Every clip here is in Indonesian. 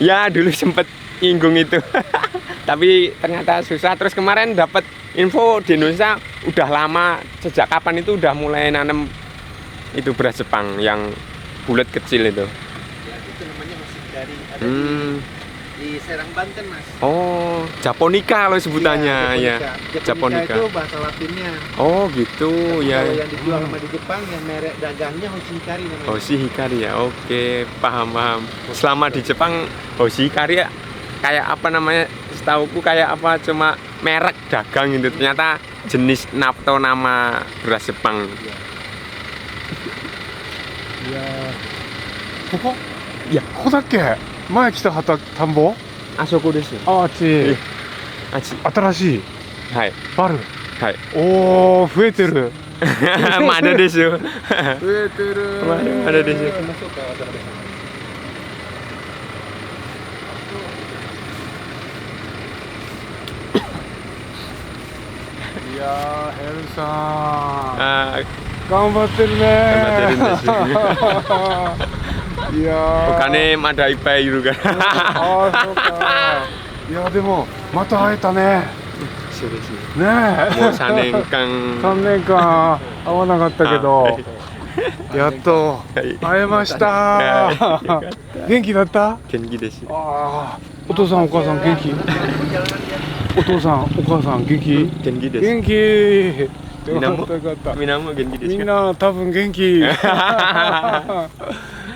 Ya dulu sempet nyinggung itu. Tapi ternyata susah. Terus kemarin dapat info di Indonesia udah lama, sejak kapan itu udah mulai nanam itu beras Jepang yang bulat kecil itu. Ya itu namanya Hoshikari. Ada di Serang Banten mas. Oh, Japonica loh sebutannya ya. Japonica itu bahasa Latinnya. Oh gitu Kalau ya. yang dijual sama di Jepang yang merek dagangnya Hoshikari namanya. Hoshikari ya. Oke, paham. Selama di Jepang Hoshikari ya, kayak apa namanya? Setauku kayak apa cuma merek dagang gitu. Ternyata jenis atau nama beras Jepang. Ya. ここだっけ前来た田んぼ あそこです。あっちあっち。新しいはい。バルはい。おー増えてるまだですよ。増えてるまだですよ。いやーヘルさんあ頑張ってるねいやーお金まだいっぱいいるから。ああそうかいやでもまた会えたねそうですね。ねえもう3年間。 3年間会わなかったけどやっと会えました元気だった元気です。ああお父さんお母さん元気お父さんお母さん元気元気です。元気みんなもよかったよかったみんなも元気ですか。みんな多分元気だか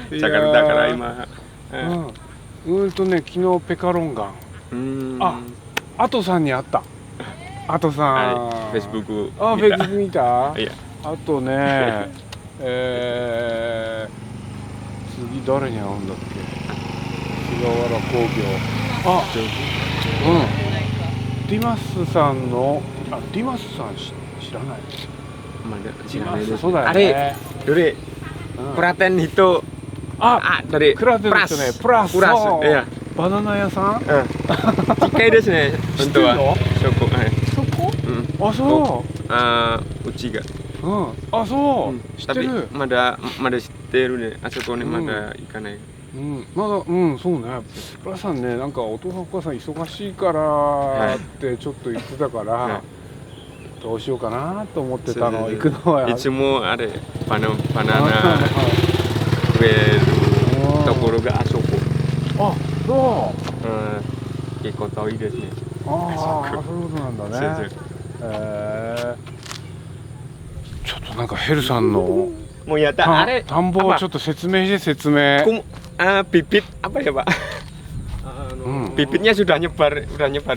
ら今。ね昨日ペカロンガンあアトさんに会ったアトさんはい。フェイスブック。あフェイスブック見たいや。あとね次誰に会うんだっけ菅原工業あディマスさんのディマスさん知らないまだ知らないです。そうだよあれねどれプラテンitu dari クラテですねプラス いやバナナ屋さん近いですね本当はそこはいそこあそううちがあそう知ってる tapiまだ知ってるねあそこにまだ行かないまだそうねプラさんねなんかお父さんお母さん忙しいからってちょっと言ってたからどうしようかなと思ってたの行くのはいつもあれバナナ食べるところがあそこあそう結構遠いですねああそういうことなんだねちょっとなんかヘルさんのもうやったあれ田んぼをちょっと説明して説明bibit apa ya Pak bibitnya sudah nyebar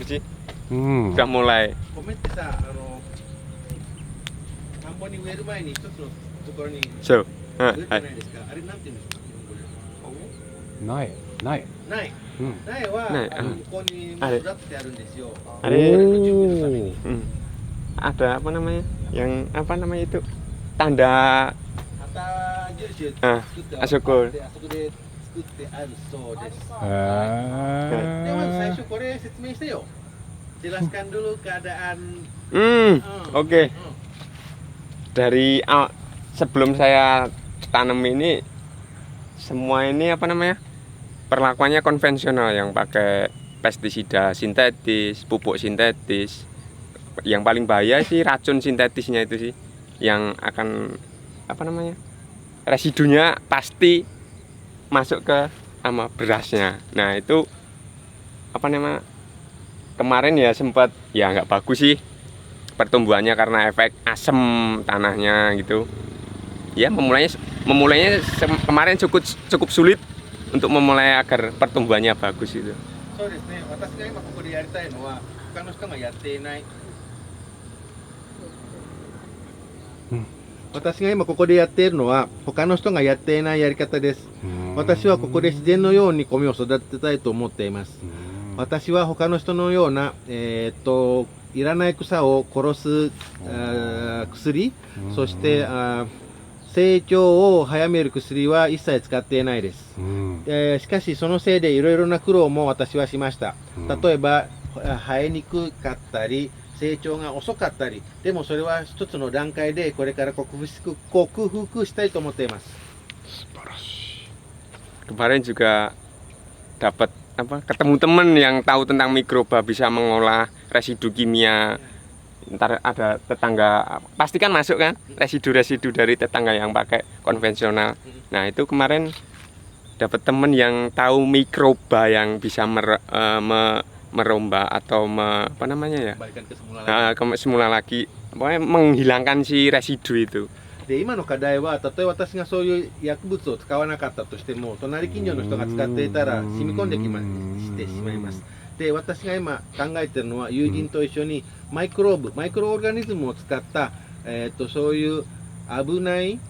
sih sudah mulai 米ってさ田んぼに植える前に一つのところにそう植えるじゃないですかあれなんて言うんですか苗苗はここに育ててあるんですよあれada apa namanya yang apa namanya itu tanda 旗印であそこで作ってあるそうです。へでまず最初これ説明してよ。Jelaskan dulu keadaan. Oke. Dari sebelum saya tanam ini semua ini apa namanya perlakuannya konvensional yang pakai pestisida sintetis, pupuk sintetis. Yang paling bahaya sih racun sintetisnya itu sih yang akan apa namanya residunya pasti masuk ke sama berasnya. Nah itu apa namanya kemarin ya sempat ya nggak bagus sih pertumbuhannya karena efek asam tanahnya gitu. Ya memulainya kemarin cukup sulit untuk memulai agar pertumbuhannya bagus itu. そうですね。私が今ここでやりたいのは他の人がやっていない。私が今ここでやっているのは他の人がやっていないやり方です。私はここで自然のように米を育てたいと思っています。私は他の人のようないらない草を殺す薬、そして成長を早める薬は一切使っていないです。しかしそのせいでいろいろな苦労も私はしました。例えば生えにくかったり成長が遅かったり、でもそれは一つの段階でこれから克服したいと思っています。素晴らしい。Kemarin juga dapat ketemu temen yang tahu tentang mikroba, bisa mengolah residu kimia. Ntar ada tetangga pasti kan masuk kan residu-residu dari tetangga yang pakai konvensional. Nah itu kemarin dapat temen yang tahu mikroba yang bisa merombak atau apa namanya ya, Kembalikan ke semula lagi. semula lagi, pokoknya menghilangkan si residu itu. で今の課題は、例えば私がそういう薬物を使わなかったとしても、隣近所の人が使っていたら染み込んでしてしまいます。で、私が今考えているのは、友人と一緒にマイクロオルガニズムを使った、そういう危ない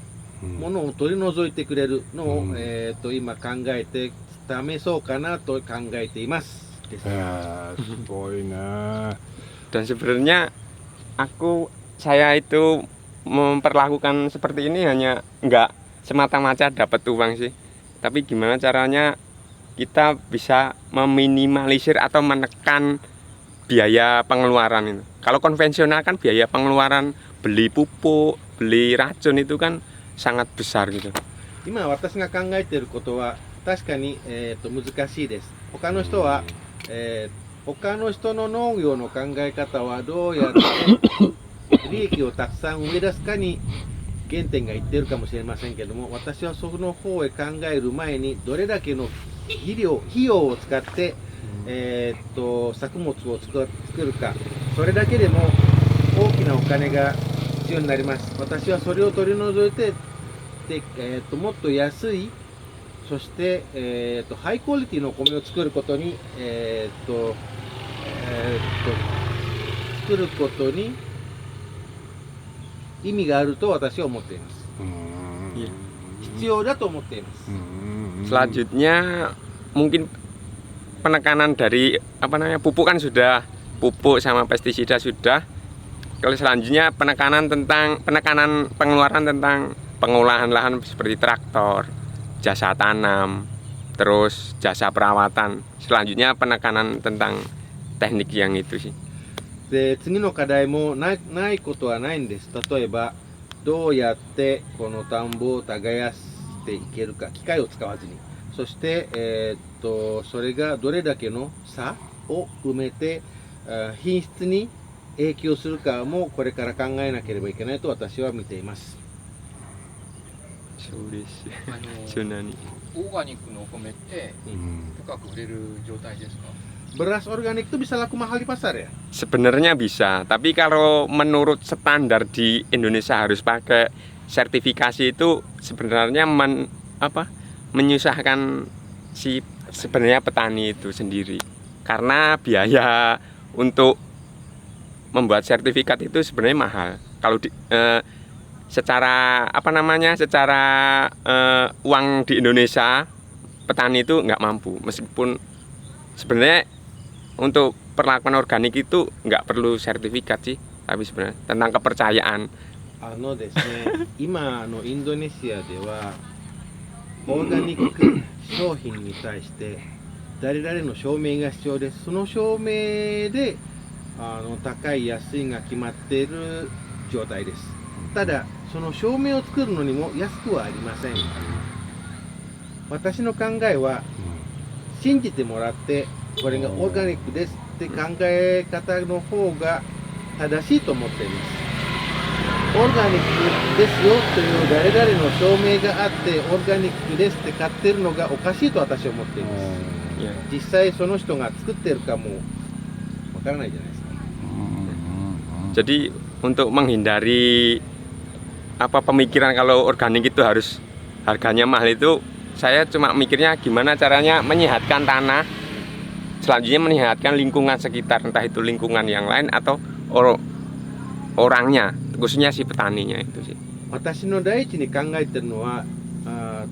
ものを取り除いてくれるのを、今考えて試そうかなと考えています。です。 すごいね。 Dan sebenarnya saya itu memperlakukan seperti ini hanya nggak semata-mata dapat uang sih, tapi gimana caranya kita bisa meminimalisir atau menekan biaya pengeluaran itu. Kalau konvensional kan biaya pengeluaran beli pupuk, beli racun itu kan sangat besar gitu. 今私が考えていることは確かに、難しいです。他の人は、他の人の農業の考え方はどうやって利益をたくさん生み出すかに原点がいっているかもしれませんけども、私はその方へ考える前にどれだけの費用を使って、作物を作るか、それだけでも大きなお金が必要になります。私はそれを取り除いてもっと安い、そして、ハイクオリティのお米を作ることに、作ることに意味があると私は思っています。必要だと思っています。 Selanjutnya mungkin penekanan dari pupuk kan sudah, pupuk sama pestisida sudah. Kalau selanjutnya penekanan pengeluaran tentang pengolahan lahan seperti traktor, jasa tanam, terus jasa perawatan. Selanjutnya penekanan tentang teknik yang itu sih. で、次の課題もないことはないんです。例えばどうやってこの田んぼを耕していけるか、機械を使わずに。そして、それがどれだけの差を埋めて品質に影響するかもこれから考えなければいけないと私は見ています。 Sulis. あの Junani. オーガニックのお米って高く売れる状態ですか？ Beras organik itu bisa laku mahal di pasar ya? Sebenarnya bisa, tapi kalau menurut standar di Indonesia harus pakai sertifikasi itu sebenarnya menyusahkan si sebenarnya petani itu sendiri. Karena biaya untuk membuat sertifikat itu sebenarnya mahal. Kalau secara uang di Indonesia petani itu nggak mampu, meskipun sebenarnya untuk perlakuan organik itu nggak perlu sertifikat sih, tapi sebenarnya tentang kepercayaan. ですね、今インドネシアではオーガニック商品に対して誰々の証明が必要です。その証明で高い安いが決まっている状態です。ただその証明を作るのにも安くはありません。私の考えは信じてもらってこれがオーガニックですって考え方の方が正しいと思っています。オーガニックですよという誰々の証明があってオーガニックですって買ってるのがおかしいと私は思っています。 Ya. 実際その人が作ってるかもわからないじゃないですか。 Jadi untuk menghindari pemikiran kalau organik itu harus harganya mahal itu, saya cuma mikirnya gimana caranya menyehatkan tanah, selanjutnya menyehatkan lingkungan sekitar, entah itu lingkungan yang lain atau orangnya, khususnya si petaninya itu sih. 私の第一に考えてるのは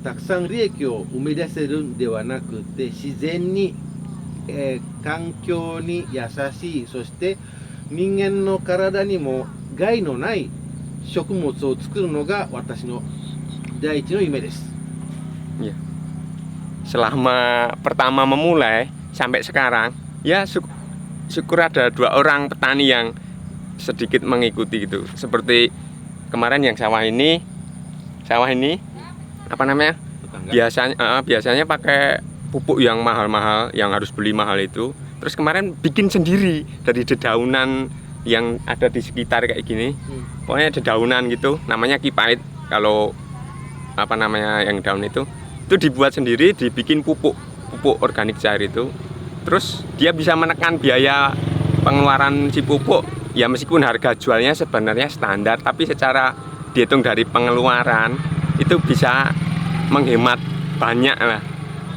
たくさん利益を生み出せるんではなくて自然に、環境に優しい、そして人間の体にも害のない食物を作るのが私の第一の夢です。 Selama pertama memulai sampai sekarang ya syukur ada 2 orang petani yang sedikit mengikuti gitu. Seperti kemarin yang sawah ini biasanya pakai pupuk yang mahal-mahal, yang harus beli mahal itu. Terus kemarin bikin sendiri dari dedaunan yang ada di sekitar kayak gini. Pokoknya dedaunan gitu, namanya kipait. Kalau apa namanya yang daun itu dibuat sendiri, dibikin pupuk organik cair itu. Terus dia bisa menekan biaya pengeluaran si pupuk. Ya meskipun harga jualnya sebenarnya standar, tapi secara dihitung dari pengeluaran itu bisa menghemat banyak lah.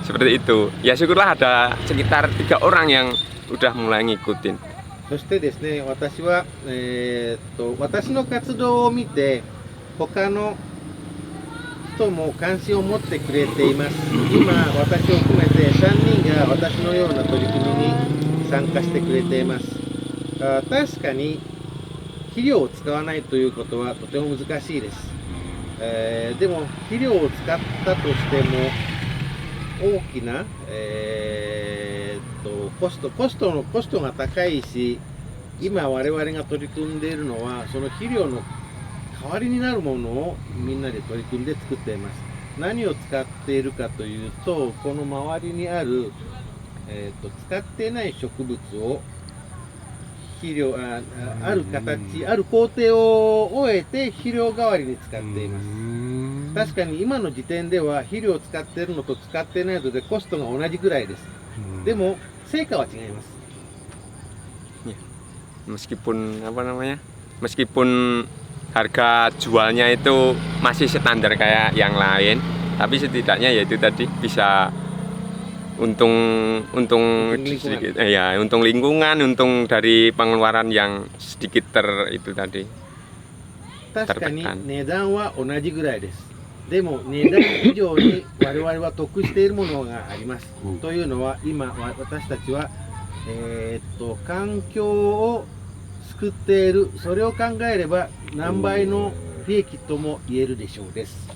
Seperti itu. Ya syukurlah ada sekitar 3 orang yang udah mulai ngikutin. そしてですね、私は、私の活動を見て他の人も関心を持ってくれています。今私を含めて3人が私のような取り組みに参加してくれています。確かに肥料を使わないということはとても難しいです。でも肥料を使ったとしても大きな、コストが高いし、今我々が取り組んでいるのはその肥料の代わりになるものをみんなで取り組んで作っています。何を使っているかというと、この周りにある、使っていない植物を肥料ある形、ある工程を終えて肥料代わりに使っています。確かに今の時点では肥料を使っているのと使っていないのでコストが同じぐらいです。でも成果は違います。Meskipun apa namanya? Meskipun harga jualnya itu masih standar kayak yang lain, tapi setidaknya yaitu tadi bisa untung sedikit, untung lingkungan, untung dari pengeluaran yang sedikit itu tadi. 確かに値段は同じぐらいです。でも値段以上に我々は得しているものがあります。というのは今私たちは、環境を救っている、それを考えれば何倍の利益とも言えるでしょうです。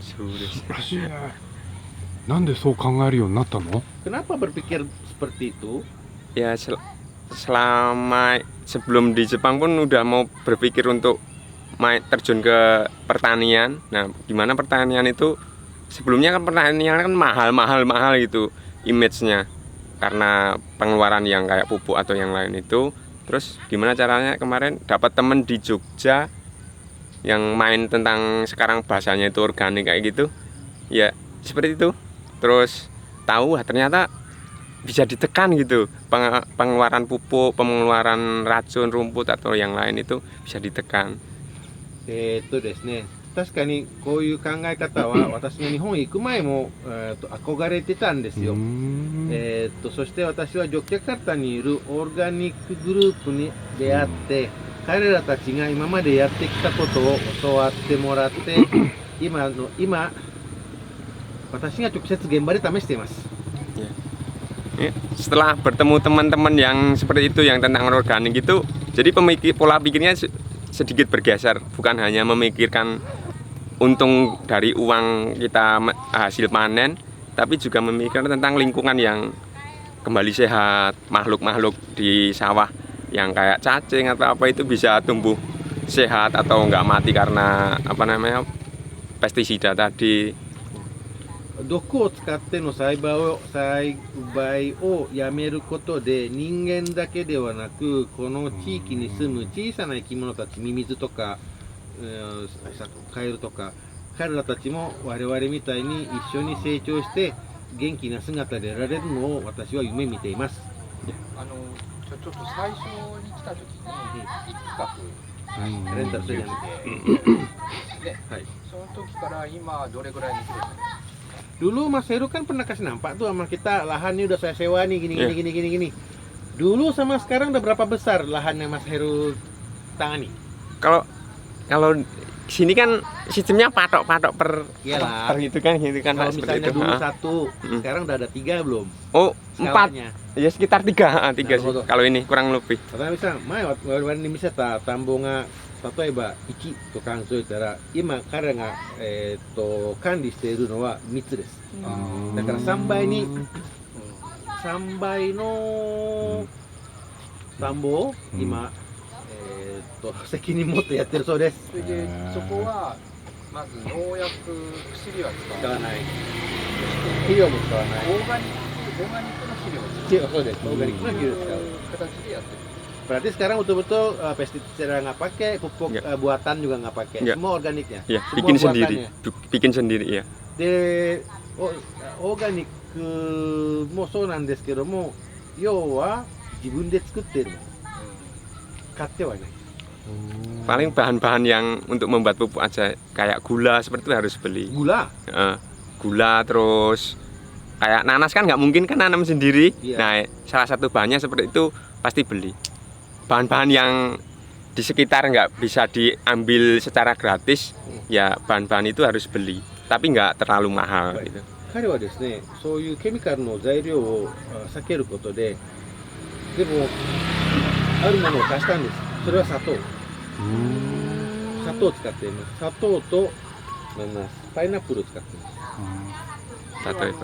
そうです。素晴らしいね。なんでそう考えるようになったの？ Kenapa berpikir seperti itu? Ya selama sebelum di Jepang pun udah mau berpikir untuk terjun ke pertanian. Nah, gimana pertanian itu sebelumnya kan pertanian kan mahal gitu image-nya karena pengeluaran yang kayak pupuk atau yang lain itu. Terus gimana caranya kemarin dapat temen di Jogja yang main tentang sekarang bahasanya itu organik kayak gitu. Ya, seperti itu. Terus tahu ternyata bisa ditekan gitu pengeluaran pupuk, pengeluaran racun, rumput atau yang lain itu bisa ditekan. ですね、確かにこういう考え方は私が日本へ行く前も、憧れてたんですよ。そして私はジョクジャカルタにいるオーガニックグループに出会って、彼らたちが今までやってきたことを教わってもらって今私が直接現場で試しています。Setelah bertemu teman-teman yang seperti itu yang tentang organik itu, jadi pola pikirnya sedikit bergeser, bukan hanya memikirkan untung dari uang kita hasil panen, tapi juga memikirkan tentang lingkungan yang kembali sehat, makhluk-makhluk di sawah yang kayak cacing atau apa itu bisa tumbuh sehat atau enggak mati karena apa namanya pestisida tadi. 毒を使っての栽培をやめることで人間だけではなくこの地域に住む小さな生き物たち、ミミズとか、カエルとか彼らたちも我々みたいに一緒に成長して元気な姿でいられるのを私は夢見ています。ちょっと最初に来た時に企画レンタルするじゃなくて、はい、その時から今どれぐらいに広いですか？Dulu Mas Heru kan pernah kasih nampak tuh sama kita, lahannya udah saya sewa nih gini. Dulu sama sekarang udah berapa besar lahannya Mas Heru tangani? Kalau sini kan sistemnya patok per Iyalah. gitu kan Kalau misalnya itu. dulu 1, sekarang udah ada 3 belum? Oh, 4. Skalanya. Ya sekitar 3 sih. Kalau ini kurang lebih. 渡辺さん、前我々に見せた田んぼが例えば1と数えたら今彼が、管理しているのは3つです。だから3倍の田んぼを今、責任持ってやってるそうです。それでそこはまず農薬、薬は使わない。肥料も使わないオーガニックの肥料を使うそうですオーガニックの肥料を使う形でやってる。 berarti sekarang betul-betul pestisida nggak pakai pupuk Ya. buatan juga nggak pakai Ya. semua organiknya Ya, semua bikin sendiri. buatannya. Bikin sendiri ya. でオーガニックもそうなんですけども要は自分で作っているもの買ってはいない Paling bahan-bahan yang untuk membuat pupuk aja kayak gula seperti itu harus beli. gula Gula terus kayak nanas kan nggak mungkin kan nanam sendiri. Iya. Nah, salah satu bahannya seperti itu pasti beli. Bahan-bahan yang di sekitar nggak bisa diambil secara gratis, ya bahan-bahan itu harus beli. Tapi nggak terlalu mahal Baik. gitu. 彼はですねそういうケミカルの材料を避けることででもあるものを足したんですそれは砂糖砂糖を使っています砂糖となんだパイナップルを使っていますこれは例えば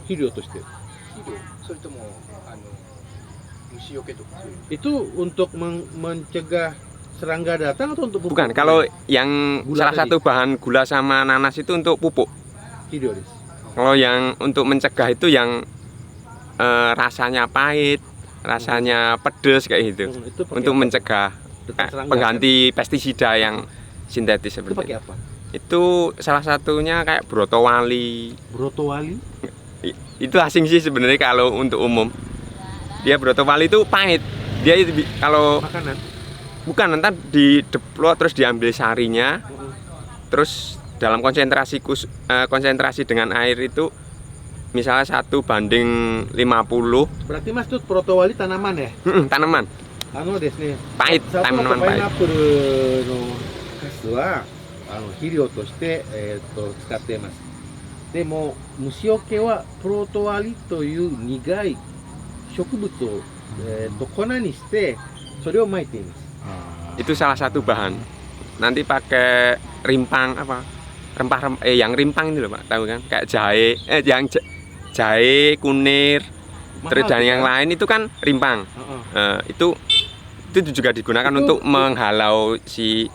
肥料として肥料、それとも虫除けとかそういう。 itu untuk mencegah serangga datang atau untuk pupuk? Bukan, kalau yang Gula salah tadi. satu bahan gula sama nanas itu untuk pupuk. 肥料です Kalau yang untuk mencegah itu yang rasanya pahit, rasanya pedes kayak gitu. itu pakai Untuk apa? mencegah Dekat serangga, pengganti pestisida yang sintetis kan? Itu seperti pakai itu. apa? Itu salah satunya kayak brotowali. Brotowali Itu asing sih sebenarnya kalau untuk umum. Dia brotowali itu pahit. Dia itu kalau makanan bukan nanti dideplok terus diambil sarinya, terus dalam konsentrasi dengan air itu misalnya 1:50. berarti mas itu brotowali tanaman ya? Tanaman ですね pahit, 砂糖と tanaman パイ pahit. ナップルのカスは肥料として、使っていますでも虫除けはプロトワリという苦い植物を、粉にしてそれを撒いています Itu salah satu bahan. Nanti pakai rimpang apa? Rempah-rempah yang rimpang itu loh Pak, tahu kan? Kayak jahe, yang jahe, kunir, terus dan yang lain itu kan rimpang. Itu juga digunakan untuk menghalau si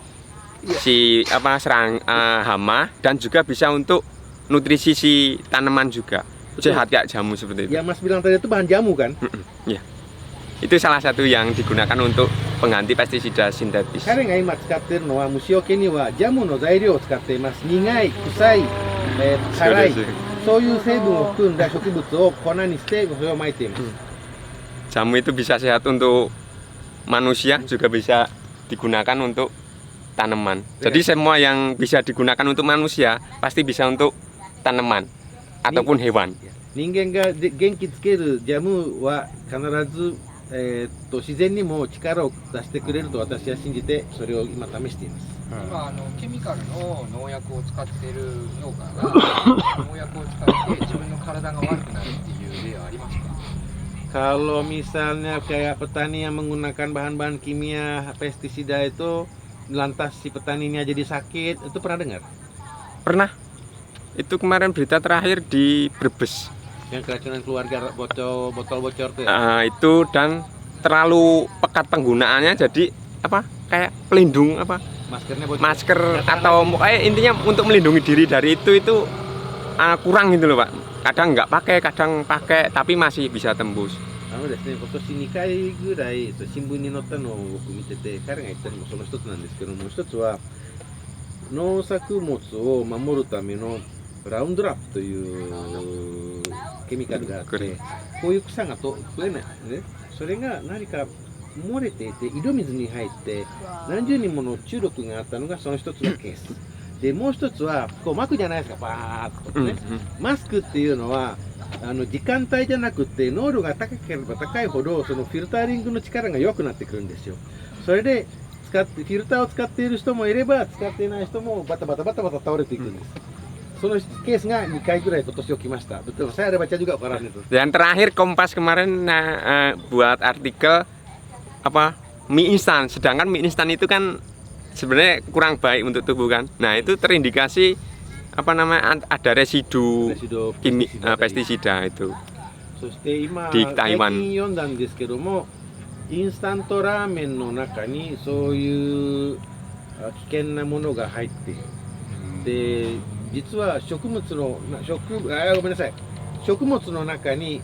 hama dan juga bisa untuk nutrisi si tanaman juga. Sehat kayak jamu seperti itu. Yang Mas bilang tadi itu bahan jamu kan? Iya. Itu salah satu yang digunakan untuk pengganti pestisida sintetis. 彼が今使っているのは虫除けにはジャムの材料を使っています。苦い、臭い、辛い、そういう成分を含んだ植物を粉にしてそれを撒いています。 Jamu itu bisa sehat untuk manusia, juga bisa digunakan untuk tanaman. Jadi semua yang bisa digunakan untuk manusia pasti bisa untuk tanaman ataupun hewan. 人間が元気つけるジャムは必ず、自然にも力を出してくれると私は信じてそれを今試しています。今ケミカルの農薬を使っている農家が農薬を使って自分の体が悪くなるっていう例はありますか？ Kalau misalnya kayak petani yang menggunakan bahan-bahan kimia pestisida itu lantas si petaninya jadi sakit, itu pernah dengar? Pernah. Itu kemarin berita terakhir di Brebes. Yang keracunan keluarga botol bocor tuh ya? Itu dan terlalu pekat penggunaannya jadi apa? Kayak pelindung apa? Maskernya bocor. Masker atau intinya untuk melindungi diri dari itu kurang gitu loh Pak. Kadang nggak pakai, kadang pakai, tapi masih bisa tembus. ですね、今年2回ぐらい新聞に載ったのを僕見てて、彼が言ったのもその一つなんですけども、一つは農作物を守るためのラウンドラップというケミカルがあって、こういう草が増えないね。それが何か漏れていて井戸水に入って何十人もの中毒があったのがその一つのケース。でもう一つはこう巻くじゃないですか、バーッとね。マスクっていうのは時間帯じゃなくて濃度が高ければ高いほどそのフィルタリングの力が弱くなってくるんですよ。それでフィルターを使っている人もいれば使っていない人もバタバタ倒れていくんです。そのケースが2回ぐらい今年起きました。Betul, saya ada baca juga koran itu. Dan terakhir Kompas kemarin buat artikel apa mie instan, sedangkan mie instan itu kan sebenarnya kurang baik untuk tubuh kan. Nah itu terindikasi apa namanya ada residu pestisida itu. そして今di 最 Taiwan 近読んだんですけども、インスタントラーメンの中にそういう危険なものが入っている。で実は食物のごめんなさい、食物の中に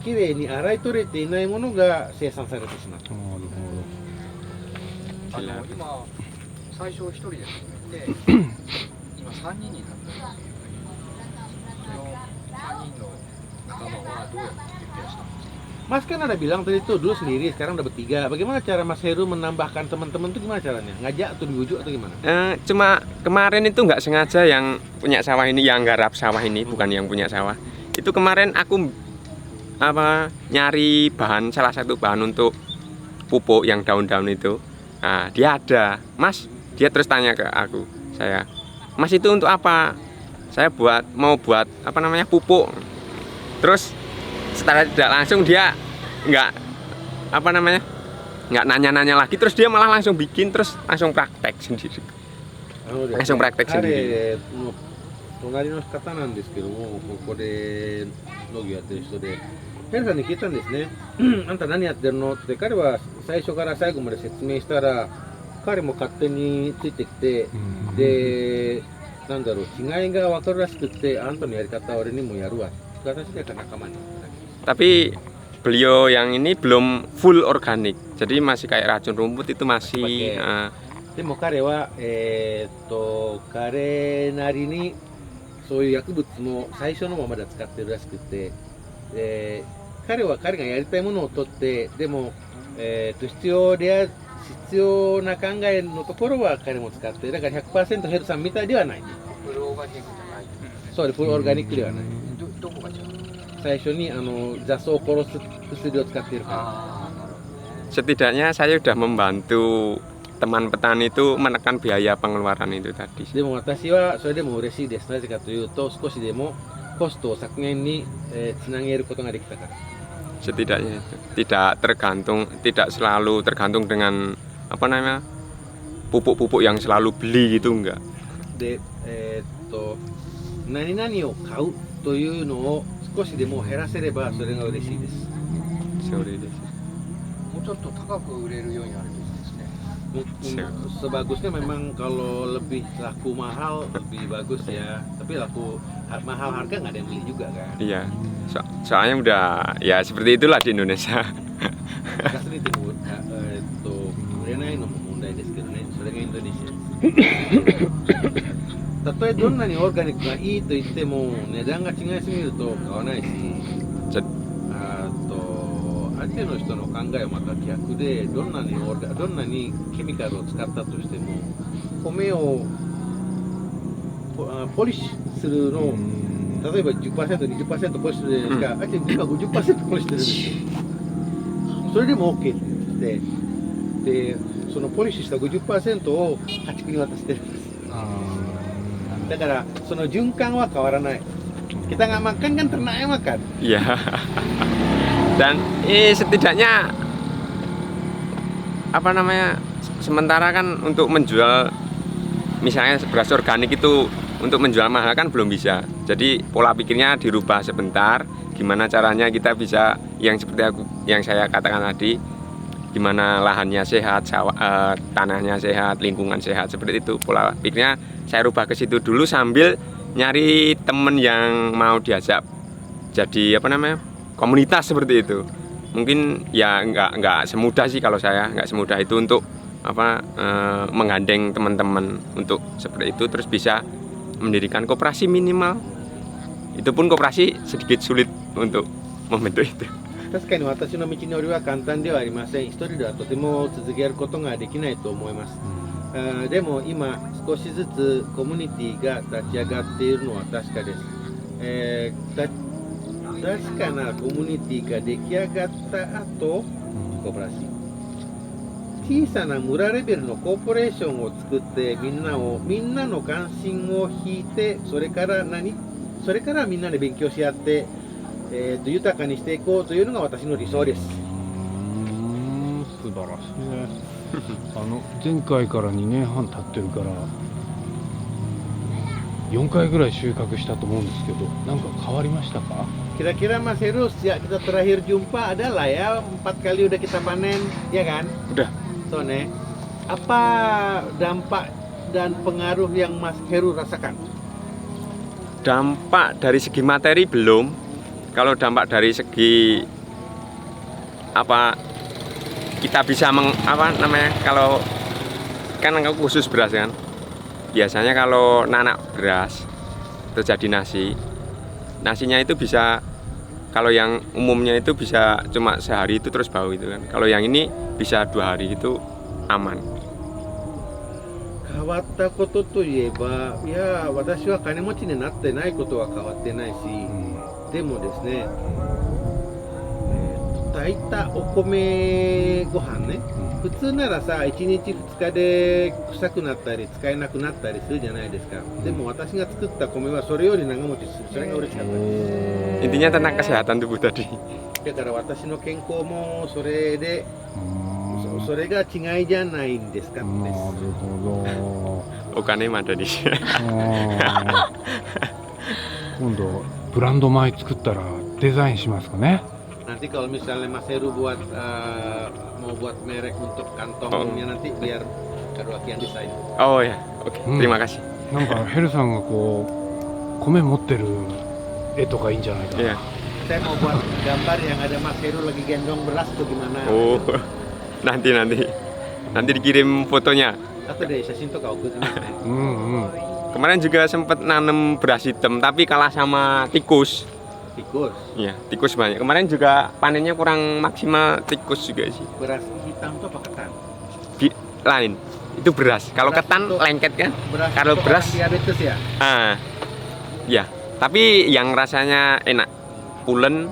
きれいに洗い取れていないものが生産されてしまう。今最初1人で始めて今3人になったんですけど、その3人の仲間はどうやって増やしたんですか？ Mas kan ada bilang tadi tuh dulu sendiri, sekarang udah bertiga. Bagaimana cara Mas Heru menambahkan teman-teman tuh gimana caranya? Ngajak atau dibujuk atau gimana? Cuma kemarin itu nggak sengaja yang punya sawah ini, yang garap sawah ini, bukan yang punya sawah. Itu kemarin aku nyari bahan, salah satu bahan untuk pupuk yang daun-daun itu. Nah, dia ada, Mas. Dia terus tanya ke aku, Mas itu untuk apa? Saya mau buat pupuk. Terus setelah tidak langsung dia nggak nanya-nanya lagi, terus dia malah langsung bikin, terus langsung praktek sendiri. Langsung praktek sendiri. 隣の方なんですけども、ここで農業やってる人で、ヘルさんに聞いたんですね。あんた何やってるのって、彼は最初から最後まで説明したら、彼も勝手についてきて、で、なんだろう、違いが分かるらしくって、あんたのやり方は俺にもやるわ。私で仲間に。Tapi beliau yang ini belum full organik, jadi masih kayak racun rumput itu masih. でも彼は、彼なりにそういう薬物も最初のままで使ってるらしくて、彼がやりたいものを取って、でも、必要な考えのところは彼も使って、だから 100% ヘルさんみたいではない。フルオーガニックじゃない。そうで、フルオーガニックではない。どこが違う？最初に雑草を殺す薬を使っているから。Setidaknya saya sudah membantu teman petani itu menekan biaya pengeluaran itu tadi. でも私はそれでも嬉しいです。なぜかというと、少しでもコストを削減につなげることができたから。Setidaknya itu tidak selalu tergantung dengan pupuk-pupuk yang selalu beli gitu, enggak. で、何々を買うというのを少しでも減らせればそれが嬉しいです。それです。もうちょっと高く売れるようになるといいですね。Sebagusnya memang kalau lebih laku mahal lebih bagus ya. Tapi laku mahal harga nggak ada yang beli juga kan. Iya. Soalnya udah ya seperti itulah di Indonesia. ガスリって売れないのも問題ですけどね。それがインドネシア。たとえどんなにオーガニックがいいと言っても値段が違いすぎると買わないし、アジアの人の考えはまた逆で、どんなにケミカルを使ったとしても米をポリッシュするのを例えば 10%、20% ポリッシュするじゃないですか。あっち今 50% ポリッシュしてるんですよ。それでも OK って言って、でそのポリッシュした 50% を家畜に渡してるんです。だからその循環は変わらない。kita nggak makan kan ternaknya makan. Iya. Dan setidaknya sementara kan untuk menjual misalnya beras organik itu untuk menjual mahal kan belum bisa. Jadi pola pikirnya dirubah sebentar. Gimana caranya kita bisa yang seperti yang saya katakan tadi, gimana lahannya sehat, tanahnya sehat, lingkungan sehat, seperti itu. Pola pikirnya saya rubah ke situ dulu sambil nyari temen yang mau diajak jadi komunitas seperti itu. Mungkin ya nggak semudah sih, kalau saya nggak semudah itu untuk menggandeng teman-teman untuk seperti itu, terus bisa mendirikan koperasi minimal. Itu pun koperasi sedikit sulit untuk membentuk itu. 確かに私の道のりは簡単ではありません。一人ではとても続けることができないと思います。でも今少しずつコミュニティが立ち上がっているのは確かです。確かなコミュニティが出来上がった後、コーポレーション、小さな村レベルのコーポレーションを作ってみんなの関心を引いて、それからみんなで勉強し合って、豊かにしていこうというのが私の理想です。素晴らしいね。前回から2年半経ってるから4回ぐらい収穫したと思うんですけど、なんか変わりましたか？ Kira-kira Mas Heru sejak kita terakhir jumpa adalah ya 4 kali udah kita panen, ya kan? Udah. Sone, apa dampak dan pengaruh yang Mas Heru rasakan? Dampak dari segi materi belum. Kalau dampak dari segi apa kita bisa kalau kan aku khusus beras kan. Biasanya kalau nanak beras terjadi nasinya itu bisa, kalau yang umumnya itu bisa cuma sehari itu terus bau itu kan. Kalau yang ini bisa 2 hari itu aman. 変わったことといえば、いや私は金持ちになってないことは変わってないし、でもですね、炊いたお米ご飯ね、普通ならさ1日2日で臭くなったり使えなくなったりするじゃないですか。でも私が作った米はそれより長持ちする。それが嬉しかったです。 Intinya tentang kesehatan tubuh tadi. だから私の健康もそれで、それが違いじゃないんですかって。なるほ Okane ada di sini. ど今度ブランド米作ったらデザインしますかね。 Nanti kalau misalnya Mas Heru buat mau buat merek untuk kantongnya nanti biar Karuaki yang desain. Oh ya, oke. Terima kasih. なんかヘルさんがこう米持ってる絵とかいいんじゃないかな。 Iya. Saya mau buat gambar yang ada Mas Heru lagi gendong beras tuh gimana. Oh, nanti dikirim fotonya. Atau deh 写真とか送ってますね。うんうん。 Kemarin juga sempat nanam beras hitam tapi kalah sama tikus. Tikus. Iya, tikus banyak. Kemarin juga panennya kurang maksimal, tikus juga sih. Beras hitam itu apa ketan? Lain. Itu beras. Kalau Beras ketan itu- lengket kan? Beras Kalau untuk beras- orang diabetes ya? Ya. Tapi yang rasanya enak. Pulen,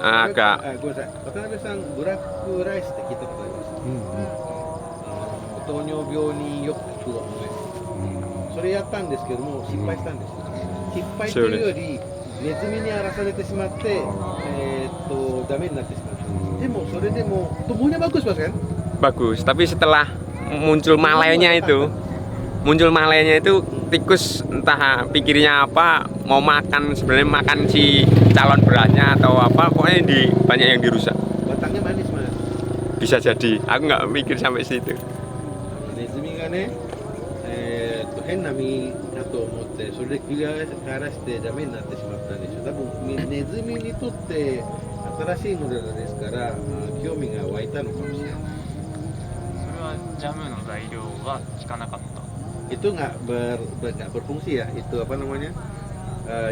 agak. ごめんなさい。渡辺さん、ブラックライスって聞いたことあります。うん糖尿病によく効くお米。それやったんですけども失敗したんですよ。失敗というよりネズミに荒らされてしまって、ダメになってしまった。でもそれでもtumbuhnya bagus Mas kan? Bagus. Tapi setelah muncul malainya itu, tikus entah pikirnya apa, mau makan sebenarnya makan si calon berasnya atau apa, pokoknya banyak yang dirusak. Batangnya manis Mas. Bisa jadi. Aku nggak mikir sampai situ. ネズミがね、変な実だと思ってそれで気がからしてダメになってしまったんでしょう。多分ネズミにとって新しいモデルですから興味が湧いたのかもしれない。それはジャムの材料は効かなかった。 Itu nggak berfungsi ya, itu apa namanya,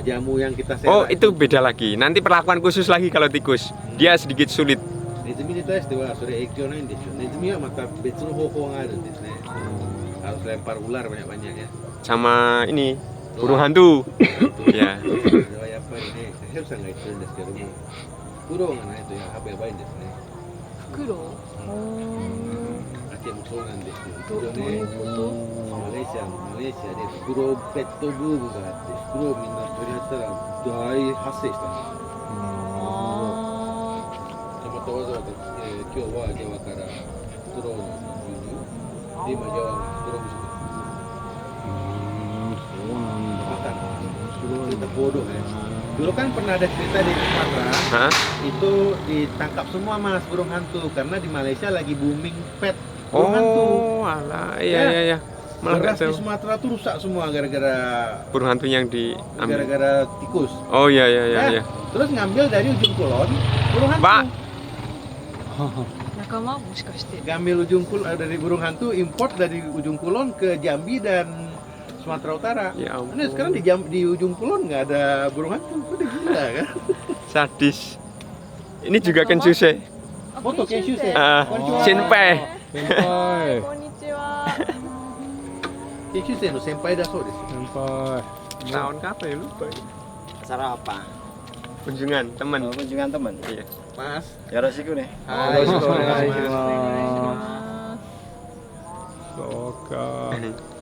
jamu yang kita Oh, sewa. itu beda lagi. Nanti perlakuan khusus lagi kalau tikus. Dia sedikit sulit. ネズミに対してはそれ影響ないんでしょう。ネズミはまた別の方法があるんですね。harus lempar ular banyak-banyak ya. Sama ini burung hantu. Ya. それはやっぱりね、ヘルさんが言ってるんですけども、フクロウがないとやばいんですね。フクロウアケもそうなんですよ。どういうことマレーシアでフクロウペットブームがあって、フクロウみんな取り当てたら大発生したんですよ。またわざわざ、今日はジャワからフクロウの輸入で今ジャワがフクロウ不足です。そうなんだ。 Makan cerita bodoh ya. Dulu kan pernah ada cerita di Sumatera Hah? itu ditangkap semua mas burung hantu karena di Malaysia lagi booming pet burung hantu. Oh, alah. Iya. Malah nggak Beras di tahu. Sumatera tuh rusak semua gara-gara Burung hantu yang diambil. gara-gara tikus. Oh iya. Terus ngambil dari ujung kulon burung hantu. Pak. 仲間もしかして Ngambil dari burung hantu, import dari ujung kulon ke Jambi dan Sumatera Utara. Ya ampun. Ini sekarang di ujung kulon nggak ada burung hantu, udah gila kan? Sadis. Ini juga Kenshuse. あ元研修生。 Ah, こんにちは。 Shinpei. 先輩。こんにちは研修生の先輩だそうです。先輩。 Tahun kapan ya lupa. Acara apa? Kunjungan teman. Kunjungan teman. Iya. Mas. Yoroshiku nih. Hai, Yoroshiku sore, onegai Mas. します。そうか。